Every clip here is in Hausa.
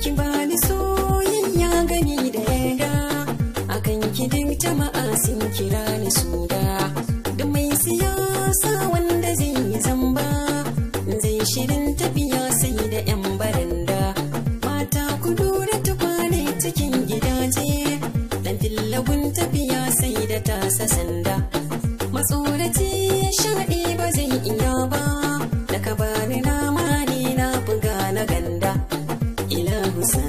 Ki bani soyayya gani da yarda, akan kidin jama'a sun kira ni suda. Da mai siyasa wanda zai yi zamba, zai shirin tafiya sai da 'yan baranda. Mata ku lura tukwane cikin gidaje, dan tillagun tafiya sai da tasa sanda. Matsoraci shaɗi ba zai iya ba, da ka bani nama ni na buga na ganda. Ilahu sa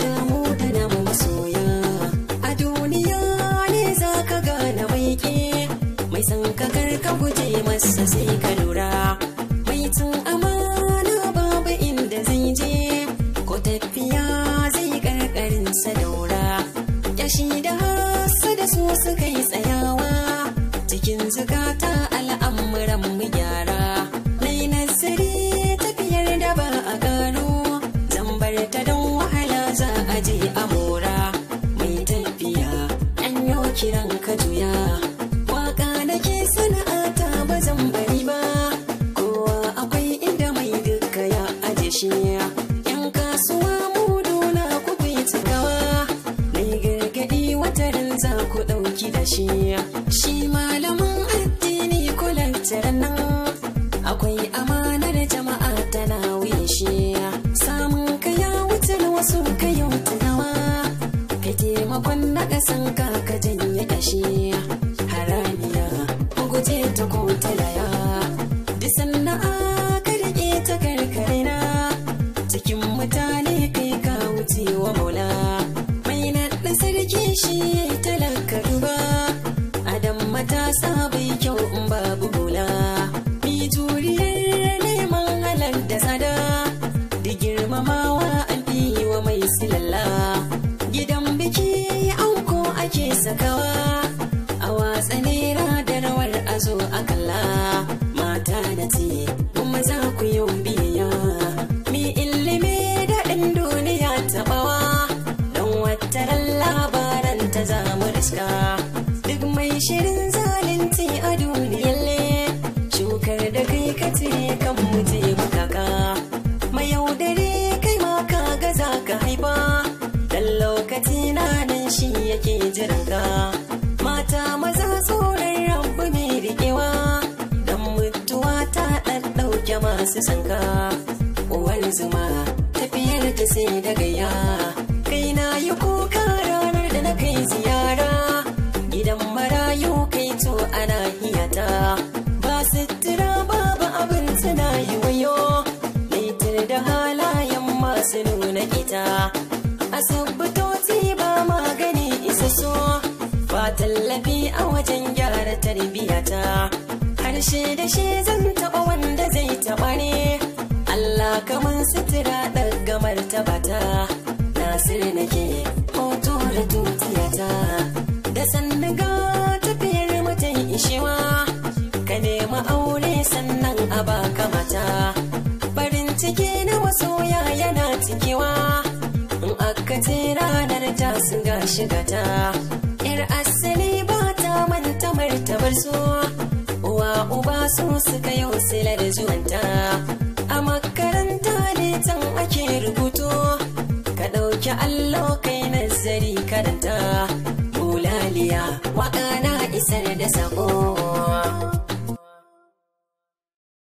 damu da namu masoya, a duniya ne za ka gane maike. Mai san ka karka guje masa sai ka lura, mai tun amana babu inda zai je, ko tafiya zai karkarin sa daura. Yashi da hasa da su suka yi tsayawa, cikin zukata al'amuran mu gyara. Nai nazari tafiyar da ba a gano, zambar ta don wahala za a je a mora. Mai tafiya an yo kiran ka juya, waka nake sana'ata ba zan bari ba. Kowa akwai inda mai duka ya aje shi, yan kasuwa muduna ku fi cikawa. Nai gargadi wataran za ku ɗauki da shi, shi malamin addini kulantar nan. Akwai amanar jama'a tana wuyan shi, samun ka ya wuce na wasu ka yau tunawa. Kai taimakon na ƙasan ka ka janye ƙashi, haramiya guje ta ko talaya. Duk sana'a ka riƙe ta karkarina, cikin mutane kai ka wuce wa maula. Mai naɗa sarki shi ya yi talaka duba, adam matasa bai kyau in babu hula. Mi juriyar neman halar da tsada, da girmamawa an fi wa mai silalla. Gidan biki anko ake sakawa, a watsa naira da rawar a zo a kalla. Mata na ce kuma za ku yi biya, mi ilimi daɗin duniya taɓawa, don wataran labaran ta za mu riska. Duk mai shirin zalunci a duniyalle, shukar da kai kace kan muje mukaka. Mayaudare kai ma ka gaza ka haifa, dan lokaci na nan shi yake jiranka. Mata maza tsoron rabu mai riƙewa, dan mutuwa ta ɗaɗɗauke masu sanka. Uwar zuma tafiyar ta sai da gayya, kai na yi kuka ranar da na kai ziyara. Gidan marayu kai to ana hiyata, ba sutura babu abinci na yi wayo. Laitar da halayen masu nuna ita, asibitoci ba magani isa so, ba tallafi a wajen gyara tarbiyyata. Harshe da shi zan taɓa wanda zai taɓa ne, Allah kaman sutura ɗaga martabata. Nasir nake hoto da tutiyata, da sannaga tafiyar mutum ishewa. Ka nema aure sannan a baka mata, farin ciki na masoya yana cikewa. In aka ce ranar ta su ga shigata, yar asali ba ta manta martabar su. Uwa uba su suka yi silar zuwanta, a makaranta ne can ake rubutu. Ka ɗauki allo kai nazari karanta, bulaliya waƙa na isar da sako.